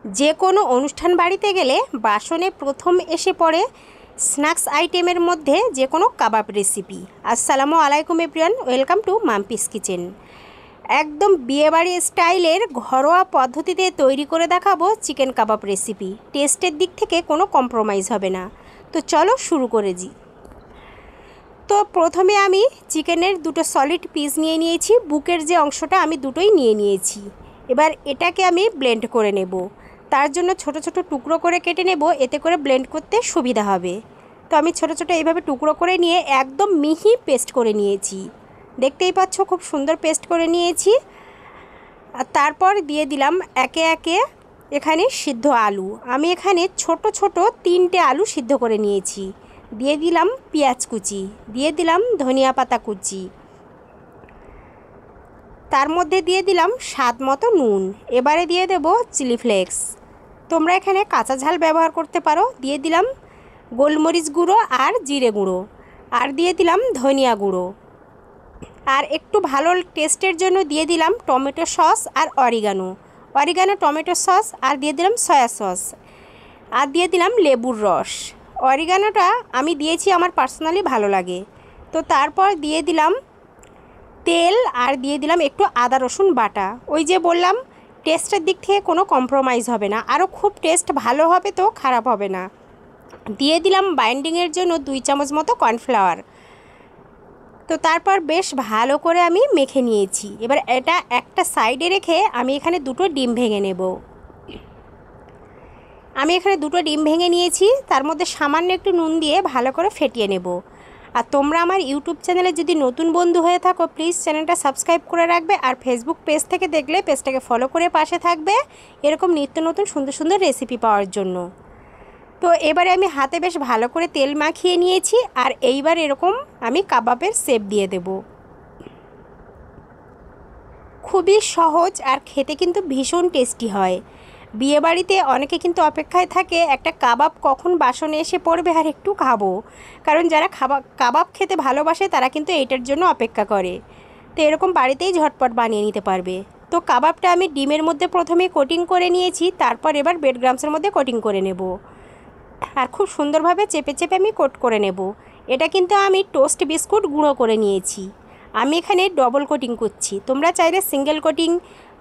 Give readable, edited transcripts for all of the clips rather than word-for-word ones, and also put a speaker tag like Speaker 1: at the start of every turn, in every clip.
Speaker 1: যে কোনো অনুষ্ঠান বাড়িতে গেলে বাসনে প্রথম এসে পড়ে স্ন্যাক্স আইটেমের মধ্যে যে কোনো কাবাব রেসিপি। আসসালামু আলাইকুম everyone, welcome to Mampi's kitchen. একদম বিয়েবাড়ি স্টাইলের ঘরোয়া পদ্ধতিতে তৈরি করে দেখাবো চিকেন কাবাব রেসিপি। টেস্টের দিক থেকে কোনো কম্প্রোমাইজ হবে না। তো চলো শুরু করেছি। তো প্রথমে আমি চিকেনের দুটো সলিড পিস নিয়ে নিয়েছি, বুকের যে অংশটা আমি দুটোই নিয়ে নিয়েছি। এবার এটাকে আমি ব্লেন্ড করে নেব। তার জন্য ছোট ছোট টুকরো করে কেটে নেব, এতে করে ব্লেন্ড করতে সুবিধা হবে। তো আমি ছোট ছোট এইভাবে টুকরো করে নিয়ে একদম মিহি পেস্ট করে নিয়েছি। দেখতেই পাচ্ছ খুব সুন্দর পেস্ট করে নিয়েছি। আর তারপর দিয়ে দিলাম একে একে এখানে সিদ্ধ আলু। আমি এখানে ছোট ছোট 3টে আলু সিদ্ধ করে নিয়েছি। দিয়ে দিলাম পেঁয়াজ কুচি, দিয়ে দিলাম ধনিয়া পাতা কুচি, তার মধ্যে দিয়ে দিলাম স্বাদ মতো নুন। এবারে দিয়ে দেব চিলি ফ্লেক্স, তোমরা এখানে কাঁচা ঝাল ব্যবহার করতে পারো। দিয়ে দিলাম গোলমরিচ গুঁড়ো আর জিরে গুঁড়ো, আর দিয়ে দিলাম ধনিয়া গুঁড়ো, আর একটু ভালো টেস্টের জন্য দিয়ে দিলাম টমেটো সস আর অরিগানো টমেটো সস, আর দিয়ে দিলাম সয়া সস, আর দিয়ে দিলাম লেবুর রস। অরিগানোটা আমি দিয়েছি, আমার পার্সোনালি ভালো লাগে। তো তারপর দিয়ে দিলাম তেল, আর দিয়ে দিলাম একটু আদা রসুন বাটা। ওই যে বললাম টেস্টের দিক থেকে কোনো কম্প্রোমাইজ হবে না, আরও খুব টেস্ট ভালো হবে, তো খারাপ হবে না। দিয়ে দিলাম বাইন্ডিংয়ের জন্য 2 চামচ মতো কর্নফ্লাওয়ার। তো তারপর বেশ ভালো করে আমি মেখে নিয়েছি। এবার এটা একটা সাইডে রেখে আমি এখানে 2টো ডিম ভেঙে নেব। আমি এখানে 2টো ডিম ভেঙে নিয়েছি, তার মধ্যে সামান্য একটু নুন দিয়ে ভালো করে ফেটিয়ে নেব। আর তোমরা আমার ইউটিউব চ্যানেলে যদি নতুন বন্ধু হয়ে থাকো, প্লিজ চ্যানেলটা সাবস্ক্রাইব করে রাখবে। আর ফেসবুক পেজ থেকে দেখলে পেজটাকে ফলো করে পাশে থাকবে, এরকম নিত্য নতুন সুন্দর সুন্দর রেসিপি পাওয়ার জন্য। তো এবারে আমি হাতে বেশ ভালো করে তেল মাখিয়ে নিয়েছি, আর এইবার এরকম আমি কাবাবের শেপ দিয়ে দেব। খুবই সহজ আর খেতে কিন্তু ভীষণ টেস্টি হয়। বিয়েবাড়িতে অনেকে কিন্তু অপেক্ষায় থাকে একটা কাবাব কখন বাসনে এসে পড়বে আর একটু খাবো, কারণ যারা কাবাব খেতে ভালোবাসে তারা কিন্তু এইটার জন্য অপেক্ষা করে। তো এরকম বাড়িতেই ঝটপট বানিয়ে নিতে পারবে। তো কাবাবটা আমি ডিমের মধ্যে প্রথমে কোটিং করে নিয়েছি, তারপর এবার ব্রেড ক্রাম্বসের মধ্যে কোটিং করে নেব, আর খুব সুন্দরভাবে চেপে চেপে আমি কোট করে নেব। এটা কিন্তু আমি টোস্ট বিস্কুট গুঁড়ো করে নিয়েছি। আমি এখানে ডবল কোটিং করছি, তোমরা চাইলে সিঙ্গেল কোটিং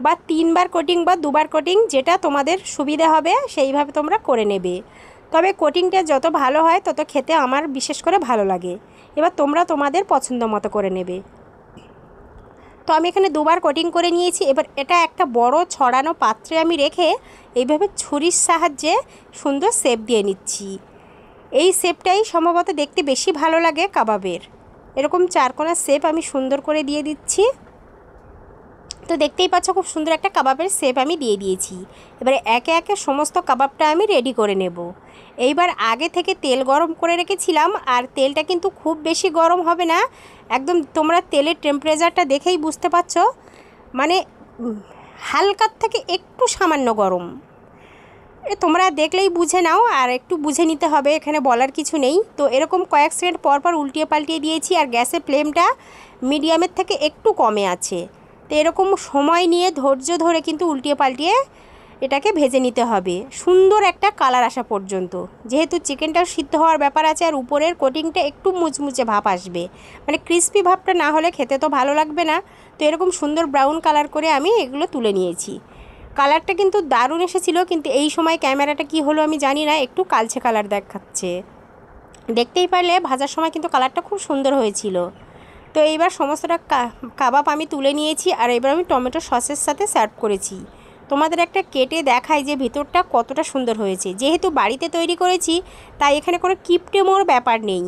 Speaker 1: বা 3বার কোটিং বা 2বার কোটিং, যেটা তোমাদের সুবিধা হবে সেইভাবে তোমরা করে নেবে। তবে কোটিংটা যত ভালো হয় তত খেতে আমার বিশেষ করে ভালো লাগে। এবার তোমরা তোমাদের পছন্দ মতো করে নেবে। তো আমি এখানে 2বার কোটিং করে নিয়েছি। এবার এটা একটা বড় ছড়ানো পাত্রে আমি রেখে এইভাবে ছুরির সাহায্যে সুন্দর শেপ দিয়ে নিচ্ছি। এই শেপটাই সম্ভবত দেখতে বেশি ভালো লাগে কাবাবের। এরকম 4 কোণা শেপ আমি সুন্দর করে দিয়ে দিচ্ছি। তো দেখতেই পাচ্ছ খুব সুন্দর একটা কাবাবের শেপ আমি দিয়ে দিয়েছি। এবারে একে একে সমস্ত কাবাবটা আমি রেডি করে নেব। এইবার আগে থেকে তেল গরম করে রেখেছিলাম, আর তেলটা কিন্তু খুব বেশি গরম হবে না, একদম তোমরা তেলের টেম্পারেচারটা দেখেই বুঝতে পারছো, মানে হালকার থেকে একটু সামান্য গরম। তোমরা দেখলেই বুঝে নাও, আর একটু বুঝে নিতে হবে, এখানে বলার কিছু নেই। তো এরকম কয়েক সেকেন্ড পর পর উল্টিয়ে পাল্টিয়ে দিয়েছি, আর গ্যাসের ফ্লেমটা মিডিয়ামের থেকে একটু কমে আছে। তো এরকম সময় নিয়ে ধৈর্য ধরে কিন্তু উল্টিয়ে পাল্টিয়ে এটাকে ভেজে নিতে হবে সুন্দর একটা কালার আসা পর্যন্ত। যেহেতু চিকেনটা সিদ্ধ হওয়ার ব্যাপার আছে, আর উপরের কোটিংটা একটু মুচমুচে ভাব আসবে, মানে ক্রিস্পি ভাবটা না হলে খেতে তো ভালো লাগবে না। তো এরকম সুন্দর ব্রাউন কালার করে আমি এগুলো তুলে নিয়েছি। কালারটা কিন্তু দারুণ এসেছিলো, কিন্তু এই সময় ক্যামেরাটা কি হলো আমি জানি না, একটু কালচে কালার দেখাচ্ছে। দেখতেই পারলে ভাজার সময় কিন্তু কালারটা খুব সুন্দর হয়েছিল। তো এইবার সমস্তটা কাবাব আমি তুলে নিয়েছি, আর এবার আমি টমেটো সসের সাথে সার্ভ করেছি। তোমাদের একটা কেটে দেখাই যে ভিতরটা কতটা সুন্দর হয়েছে। যেহেতু বাড়িতে তৈরি করেছি তাই এখানে কোনো কিপটে মোর ব্যাপার নেই,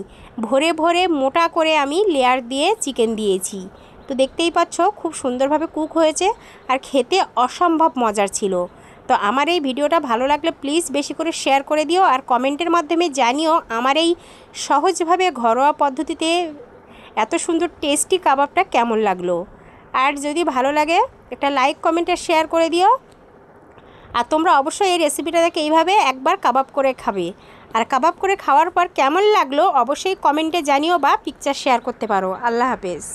Speaker 1: ভরে ভরে মোটা করে আমি লেয়ার দিয়ে চিকেন দিয়েছি। তো দেখতেই পাচ্ছ খুব সুন্দরভাবে কুক হয়েছে, আর খেতে অসম্ভব মজার ছিল। তো আমার এই ভিডিওটা ভালো লাগলে প্লিজ বেশি করে শেয়ার করে দিও, আর কমেন্টের মাধ্যমে জানিও আমার এই সহজভাবে ঘরোয়া পদ্ধতিতে এত সুন্দর টেস্টি কাবাবটা কেমন লাগলো। আর যদি ভালো লাগে একটা লাইক কমেন্ট আর শেয়ার করে দিও। আর তোমরা অবশ্যই এই রেসিপিটা দেখে এইভাবে একবার কাবাব করে খাবে, আর কাবাব করে খাওয়ার পর কেমন লাগলো অবশ্যই কমেন্টে জানিও বা পিকচার শেয়ার করতে পারো। আল্লাহ হাফেজ।